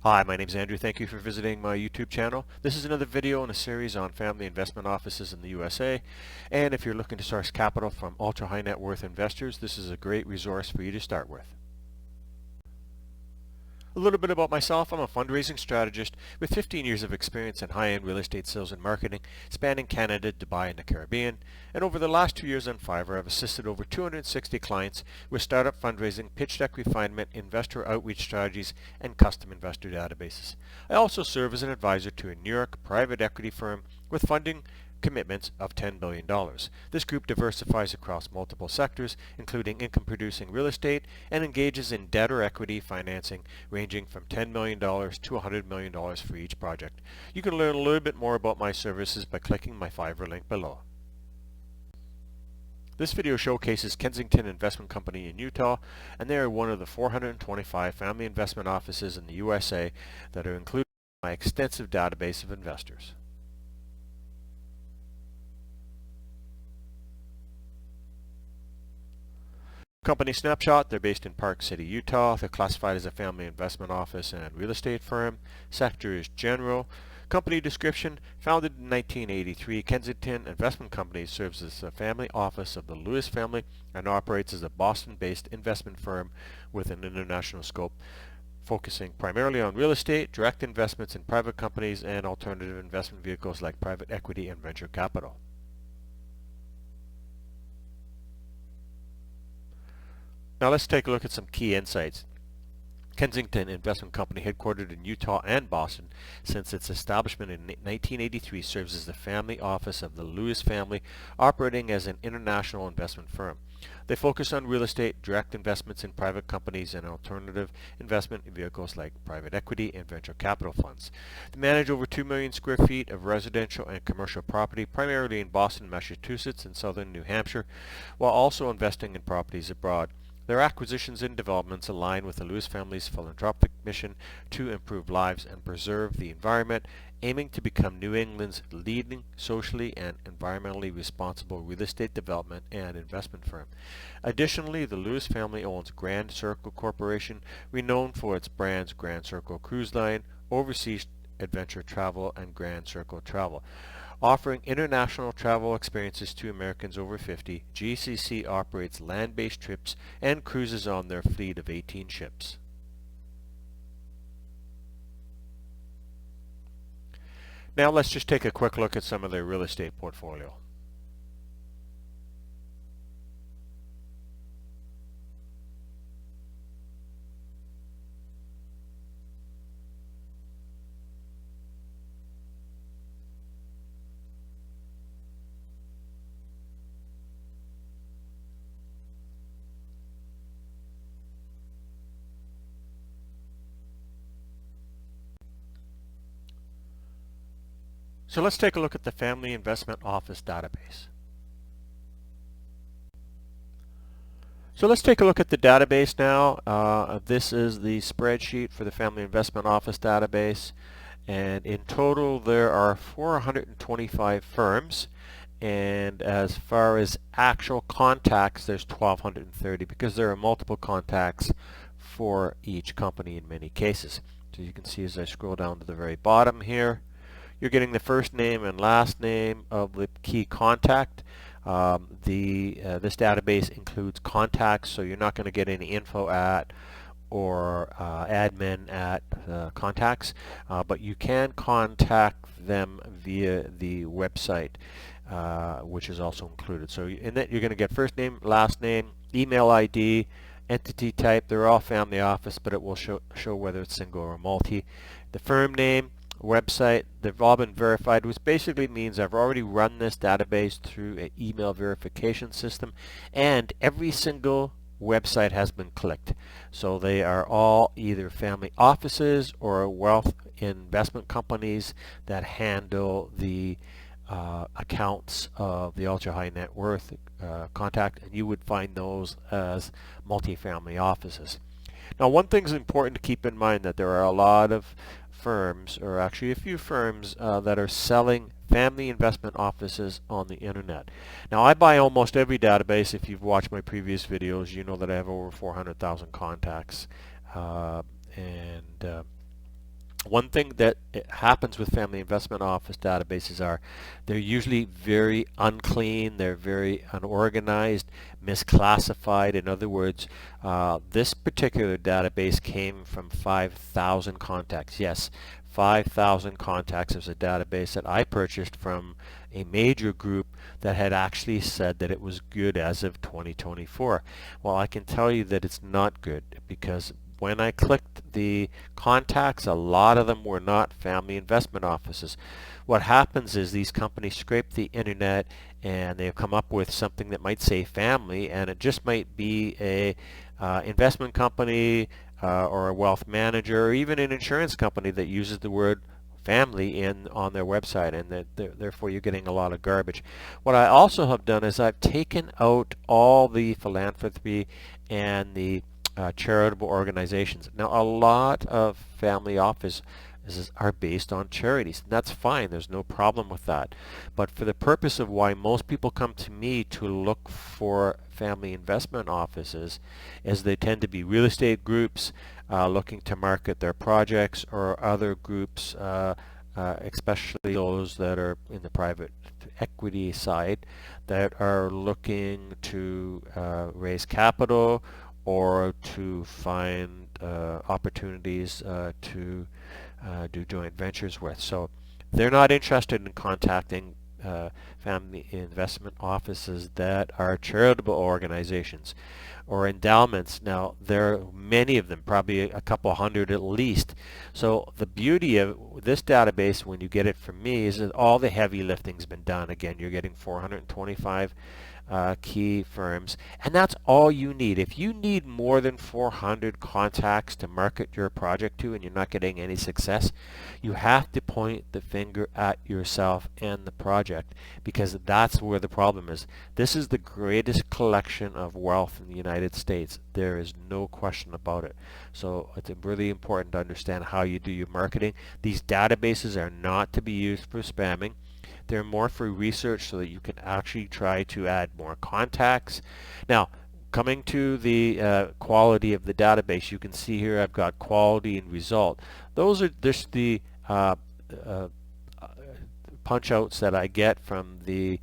Hi, my name is Andrew. Thank you for visiting my YouTube channel. This is another video in a series on family investment offices in the USA. And if you're looking to source capital from ultra high net worth investors, this is a great resource for you to start with. A little bit about myself. I'm a fundraising strategist with 15 years of experience in high-end real estate sales and marketing, spanning Canada, Dubai, and the Caribbean. And over the last 2 years on Fiverr, I've assisted over 260 clients with startup fundraising, pitch deck refinement, investor outreach strategies, and custom investor databases. I also serve as an advisor to a New York private equity firm with funding commitments of $10 billion. This group diversifies across multiple sectors, including income-producing real estate, and engages in debt or equity financing ranging from $10 million to $100 million for each project. You can learn a little bit more about my services by clicking my Fiverr link below. This video showcases Kensington Investment Company in Utah, and they are one of the 425 family investment offices in the USA that are included in my extensive database of investors. Company snapshot: they're based in Park City, Utah. They're classified as a family investment office and real estate firm. Sector is general. Company description: founded in 1983, Kensington Investment Company serves as a family office of the Lewis family and operates as a Boston-based investment firm with an international scope, focusing primarily on real estate, direct investments in private companies, and alternative investment vehicles like private equity and venture capital. Now let's take a look at some key insights. Kensington Investment Company, headquartered in Utah and Boston since its establishment in 1983, serves as the family office of the Lewis family, operating as an international investment firm. They focus on real estate, direct investments in private companies, and alternative investment vehicles like private equity and venture capital funds. They manage over 2 million square feet of residential and commercial property, primarily in Boston, Massachusetts, and southern New Hampshire, while also investing in properties abroad. Their acquisitions and developments align with the Lewis family's philanthropic mission to improve lives and preserve the environment, aiming to become New England's leading socially and environmentally responsible real estate development and investment firm. Additionally, the Lewis family owns Grand Circle Corporation, renowned for its brands Grand Circle Cruise Line, Overseas Adventure Travel, and Grand Circle Travel. Offering international travel experiences to Americans over 50, GCC operates land-based trips and cruises on their fleet of 18 ships. Now let's just take a quick look at some of their real estate portfolio. So let's take a look at the Family Investment Office database. So let's take a look at the database now. This is the spreadsheet for the Family Investment Office database, and in total there are 425 firms, and as far as actual contacts, there's 1,230 because there are multiple contacts for each company in many cases. So you can see as I scroll down to the very bottom here, you're getting the first name and last name of the key contact. This database includes contacts, so you're not going to get any info at or admin at contacts, but you can contact them via the website, which is also included. So in that you're going to get first name, last name, email ID, entity type. They're all family office, but it will show whether it's single or multi. The firm name, website, they've all been verified, which basically means I've already run this database through an email verification system, and every single website has been clicked. So they are all either family offices or wealth investment companies that handle the accounts of the ultra high net worth contact, and you would find those as multifamily offices. Now, one thing is important to keep in mind, that there are a lot of firms, or actually a few firms, that are selling family investment offices on the internet. Now, I buy almost every database. If you've watched my previous videos, you know that I have over 400,000 contacts, and One thing that happens with family investment office databases are they're usually very unclean, they're very unorganized, misclassified. In other words, this particular database came from 5,000 contacts. Yes, 5,000 contacts is a database that I purchased from a major group that had actually said that it was good as of 2024. Well, I can tell you that it's not good, because when I clicked the contacts, a lot of them were not family investment offices. What happens is these companies scrape the internet and they come up with something that might say family, and it just might be a investment company or a wealth manager or even an insurance company that uses the word family in on their website, and therefore you're getting a lot of garbage. What I also have done is I've taken out all the philanthropy and the charitable organizations. Now, a lot of family offices are based on charities. And that's fine. There's no problem with that. But for the purpose of why most people come to me to look for family investment offices, is they tend to be real estate groups looking to market their projects, or other groups, especially those that are in the private equity side, that are looking to raise capital or to find opportunities to do joint ventures with. So they're not interested in contacting family investment offices that are charitable organizations or endowments. Now, there are many of them, probably a couple hundred at least. So the beauty of this database, when you get it from me, is that all the heavy lifting's been done. Again, you're getting 425 key firms, and that's all you need. If you need more than 400 contacts to market your project to and you're not getting any success, you have to point the finger at yourself and the project, because that's where the problem is. This is the greatest collection of wealth in the United States. There is no question about it. So it's really important to understand how you do your marketing. These databases are not to be used for spamming. They're more for research, so that you can actually try to add more contacts. Now, coming to the quality of the database, you can see here I've got quality and result. Those are just the uh, punch outs that I get from the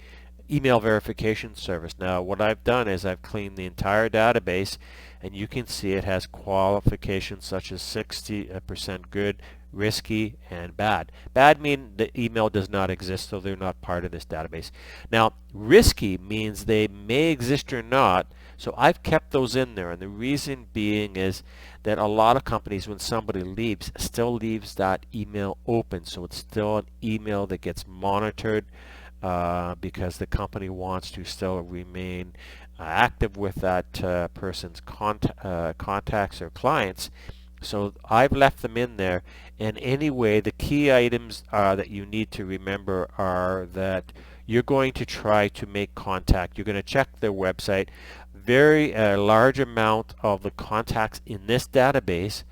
email verification service. Now, what I've done is I've cleaned the entire database, and you can see it has qualifications such as 60% good, risky, and bad. Bad mean the email does not exist, so they're not part of this database. Now, risky means they may exist or not, so I've kept those in there, and the reason being is that a lot of companies, when somebody leaves, still leaves that email open, so it's still an email that gets monitored because the company wants to still remain active with that person's contacts or clients. So I've left them in there. And anyway, the key items that you need to remember are that you're going to try to make contact. You're going to check their website. Very large amount of the contacts in this database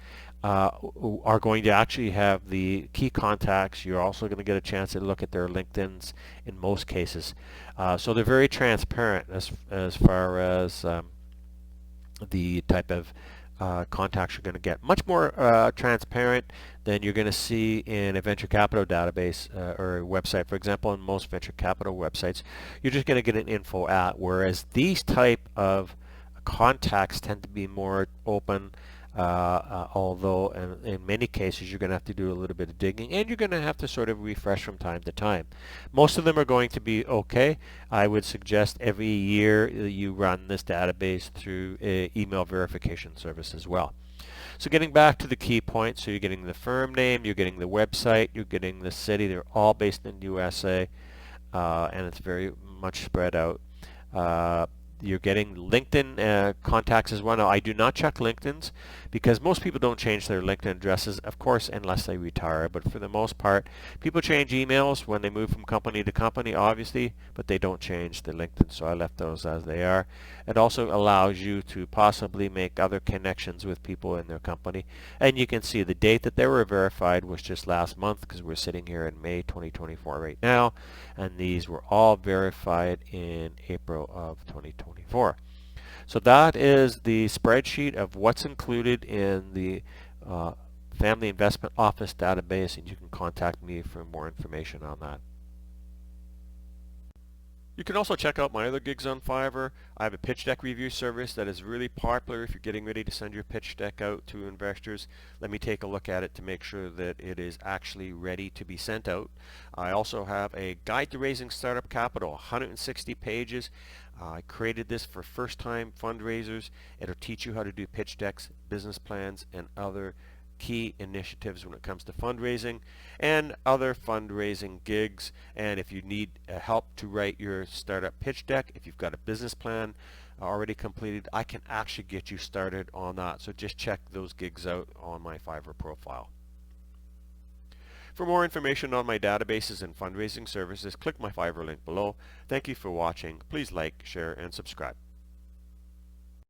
are going to actually have the key contacts. You're also going to get a chance to look at their LinkedIn's in most cases. So they're very transparent as far as the type of contacts you're going to get. Much more transparent than you're going to see in a venture capital database or a website. For example, in most venture capital websites, you're just going to get an info at, whereas these type of contacts tend to be more open, although in many cases you're going to have to do a little bit of digging, and you're going to have to sort of refresh from time to time. Most of them are going to be okay. I would suggest every year you run this database through an email verification service as well. So getting back to the key points, so you're getting the firm name, you're getting the website, you're getting the city. They're all based in the USA, and it's very much spread out. You're getting LinkedIn contacts as well. Now, I do not check LinkedIn's because most people don't change their LinkedIn addresses, of course, unless they retire. But for the most part, people change emails when they move from company to company, obviously, but they don't change the LinkedIn, so I left those as they are. It also allows you to possibly make other connections with people in their company. And you can see the date that they were verified was just last month, because we're sitting here in May 2024 right now, and these were all verified in April of 2024. So that is the spreadsheet of what's included in the Family Investment Office database, and you can contact me for more information on that. You can also check out my other gigs on Fiverr. I have a pitch deck review service that is really popular if you're getting ready to send your pitch deck out to investors. Let me take a look at it to make sure that it is actually ready to be sent out. I also have a guide to raising startup capital, 160 pages. I created this for first-time fundraisers. It'll teach you how to do pitch decks, business plans, and other key initiatives when it comes to fundraising and other fundraising gigs. And if you need help to write your startup pitch deck, if you've got a business plan already completed, I can actually get you started on that. So just check those gigs out on my Fiverr profile. For more information on my databases and fundraising services, click my Fiverr link below. Thank you for watching. Please like, share, and subscribe.